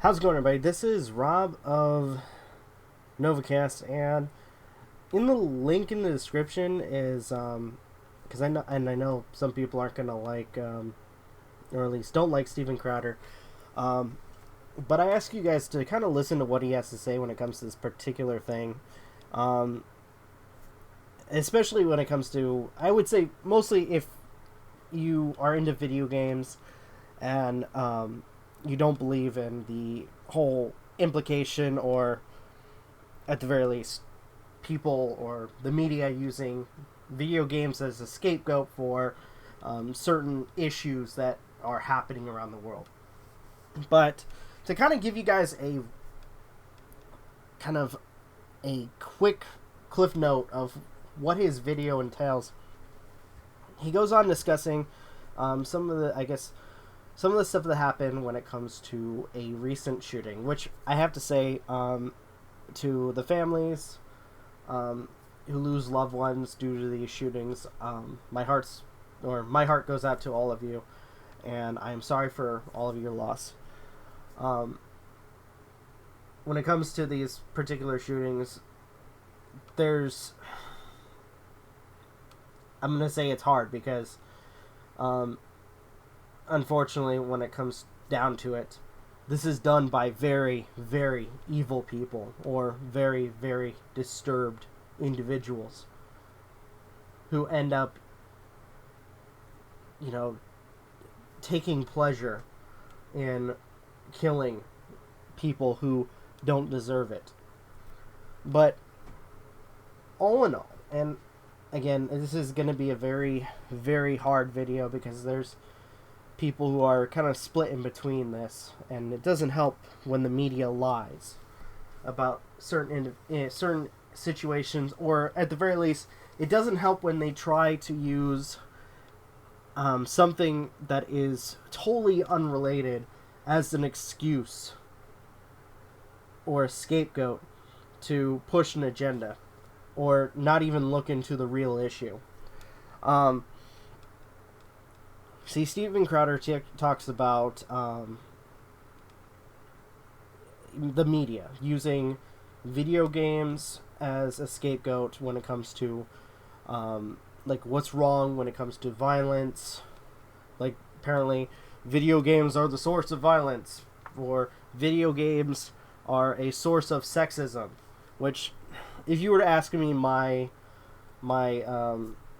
How's it going, everybody? This is Rob of Novakast, and in the link in the description is because I know some people aren't gonna like or at least don't like Steven Crowder, but I ask you guys to kind of listen to what he has to say when it comes to this particular thing, um, especially when it comes to, I would say, mostly if you are into video games and you don't believe in the whole implication, or at the very least people or the media using video games as a scapegoat for certain issues that are happening around the world. But to kind of give you guys a quick cliff note of what his video entails, he goes on discussing some of the stuff that happened when it comes to a recent shooting, which I have to say, to the families who lose loved ones due to these shootings, my heart goes out to all of you, and I am sorry for all of your loss. When it comes to these particular shootings, I'm going to say it's hard because, unfortunately, when it comes down to it, this is done by very, very evil people, or very, very disturbed individuals who end up, taking pleasure in killing people who don't deserve it. But all in all, and again, this is going to be a very, very hard video because there's people who are kind of split in between this, and it doesn't help when the media lies about certain situations, or at the very least, it doesn't help when they try to use something that is totally unrelated as an excuse or a scapegoat to push an agenda, or not even look into the real issue. See, Steven Crowder talks about the media using video games as a scapegoat when it comes to what's wrong when it comes to violence. Like, apparently video games are the source of violence, or video games are a source of sexism, which, if you were to ask me my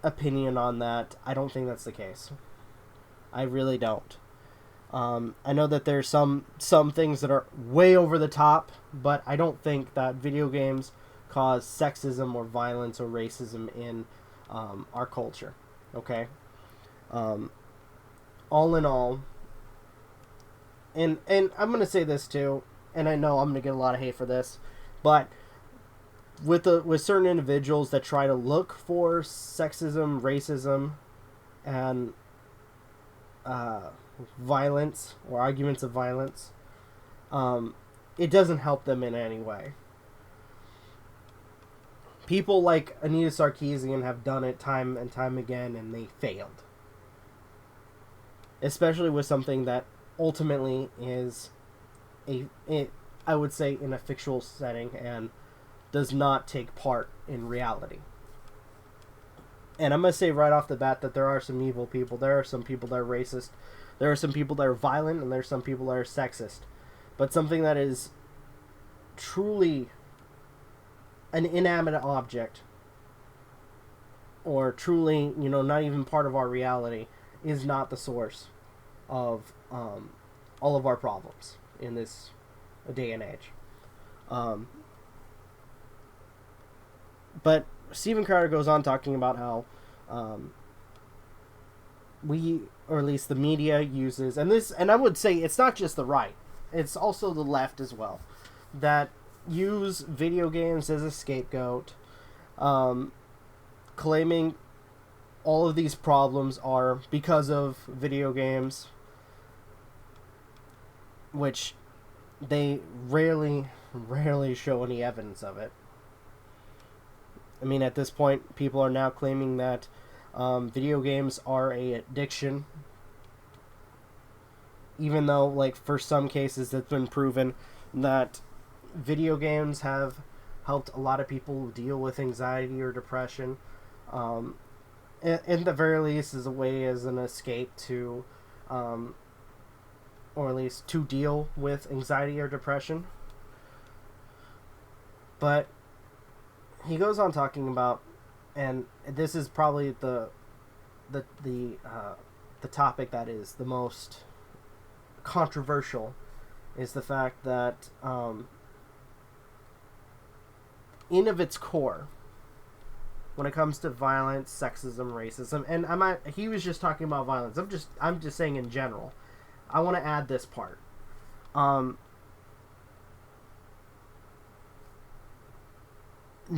opinion on that, I don't think that's the case. I really don't. I know that there's some things that are way over the top, but I don't think that video games cause sexism or violence or racism in our culture. Okay? All in all, and I'm going to say this too, and I know I'm going to get a lot of hate for this, but with certain individuals that try to look for sexism, racism, and violence, or arguments of violence, it doesn't help them in any way. People like Anita Sarkeesian have done it time and time again, and they failed. Especially with something that ultimately is I would say, in a fictional setting, and does not take part in reality. And I'm going to say right off the bat that there are some evil people. There are some people that are racist. There are some people that are violent, and there are some people that are sexist. But something that is truly an inanimate object, or truly, not even part of our reality, is not the source of all of our problems in this day and age. But Steven Crowder goes on talking about how we, or at least the media, uses, and I would say it's not just the right, it's also the left as well, that use video games as a scapegoat, claiming all of these problems are because of video games, which they rarely show any evidence of it. I mean, at this point, people are now claiming that video games are an addiction, even though, like, for some cases it's been proven that video games have helped a lot of people deal with anxiety or depression. In the very least, as a way, as an escape to, or at least to deal with anxiety or depression. But he goes on talking about, and this is probably the topic that is the most controversial, is the fact that in of its core, when it comes to violence, sexism, racism, and he was just talking about violence. I'm just saying in general. I want to add this part. No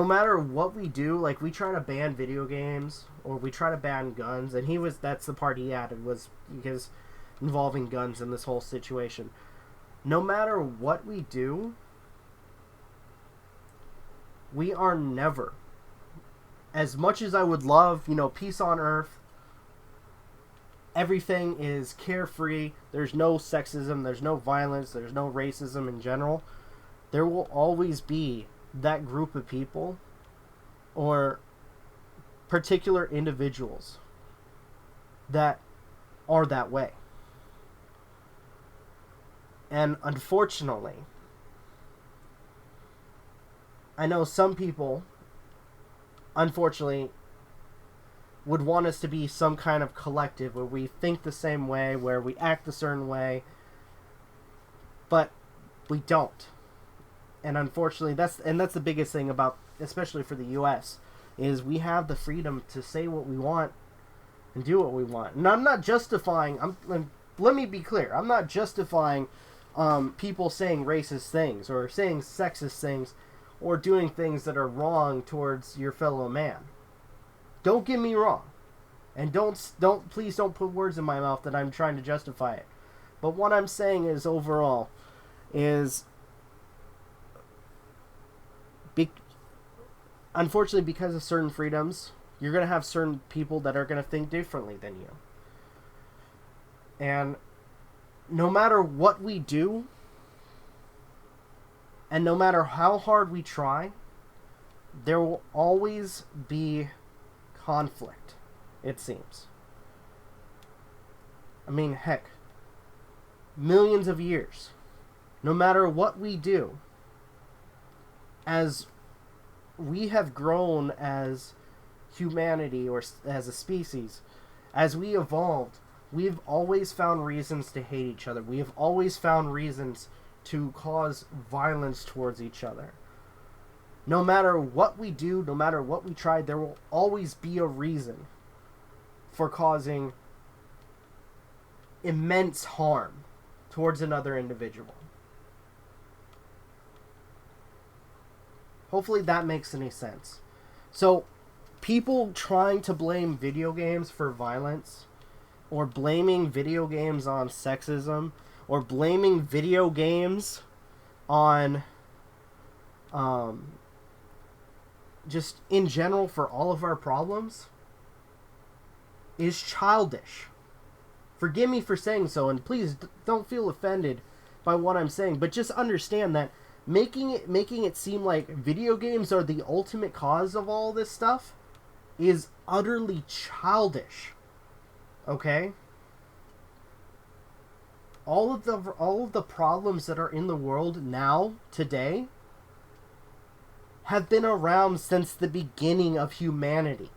matter what we do, like, we try to ban video games or we try to ban guns, and that's the part he added, was because involving guns in this whole situation. No matter what we do, we are never, as much as I would love, peace on earth, everything is carefree, there's no sexism, there's no violence, there's no racism in general, there will always be that group of people or particular individuals that are that way. And unfortunately, I know some people, unfortunately, would want us to be some kind of collective where we think the same way, where we act a certain way, but we don't. And unfortunately, that's the biggest thing about, especially for the U.S., is we have the freedom to say what we want and do what we want. And I'm not justifying, let me be clear, I'm not justifying people saying racist things or saying sexist things or doing things that are wrong towards your fellow man. Don't get me wrong. And please don't put words in my mouth that I'm trying to justify it. But what I'm saying is, overall, is unfortunately, because of certain freedoms, you're going to have certain people that are going to think differently than you. And no matter what we do, and no matter how hard we try, there will always be conflict, it seems. I mean, heck, millions of years, no matter what we do, as we have grown as humanity or as a species, as we evolved, we've always found reasons to hate each other. We have always found reasons to cause violence towards each other. No matter what we do, no matter what we try, there will always be a reason for causing immense harm towards another individual. Hopefully that makes any sense. So, people trying to blame video games for violence, or blaming video games on sexism, or blaming video games on just in general for all of our problems, is childish. Forgive me for saying so, and please don't feel offended by what I'm saying, but just understand that making it seem like video games are the ultimate cause of all this stuff is utterly childish. Okay? All of the problems that are in the world now, today, have been around since the beginning of humanity.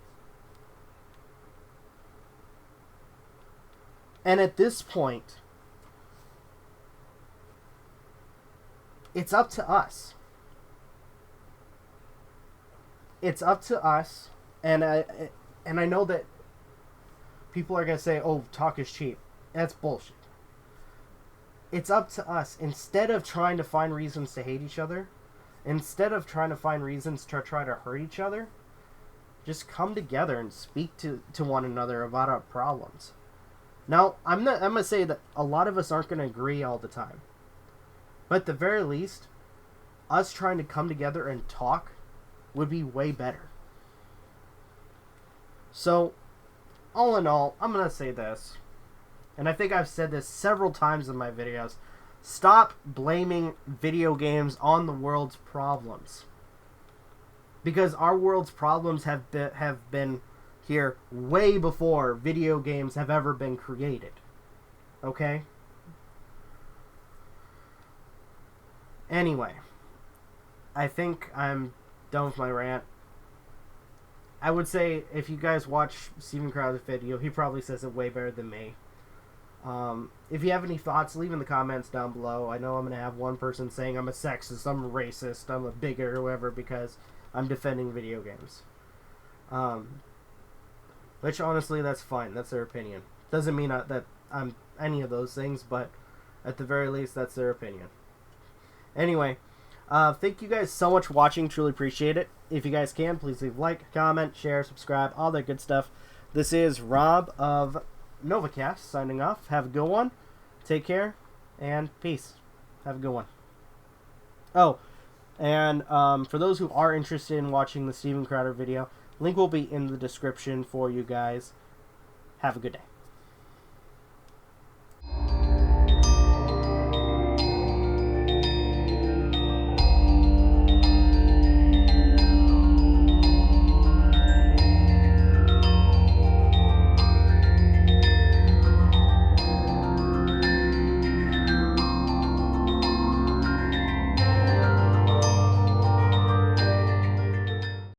And at this point, it's up to us. It's up to us, and I know that people are going to say, oh, talk is cheap. That's bullshit. It's up to us. Instead of trying to find reasons to hate each other, instead of trying to find reasons to try to hurt each other, just come together and speak to one another about our problems. Now, I'm going to say that a lot of us aren't going to agree all the time. But at the very least, us trying to come together and talk would be way better. So, all in all, I'm going to say this. and I think I've said this several times in my videos, stop blaming video games on the world's problems. Because our world's problems have been here way before video games have ever been created. Okay? Anyway, I think I'm done with my rant. I would say if you guys watch Steven Crowder's video, he probably says it way better than me. If you have any thoughts, leave in the comments down below. I know I'm going to have one person saying I'm a sexist, I'm a racist, I'm a bigot, or whatever, because I'm defending video games. Which, honestly, that's fine. That's their opinion. Doesn't mean that I'm any of those things, but at the very least, that's their opinion. Anyway, thank you guys so much for watching. Truly appreciate it. If you guys can, please leave a like, comment, share, subscribe, all that good stuff. This is Rob of Novakast signing off. Have a good one. Take care, and peace. Have a good one. Oh, and for those who are interested in watching the Steven Crowder video, link will be in the description for you guys. Have a good day.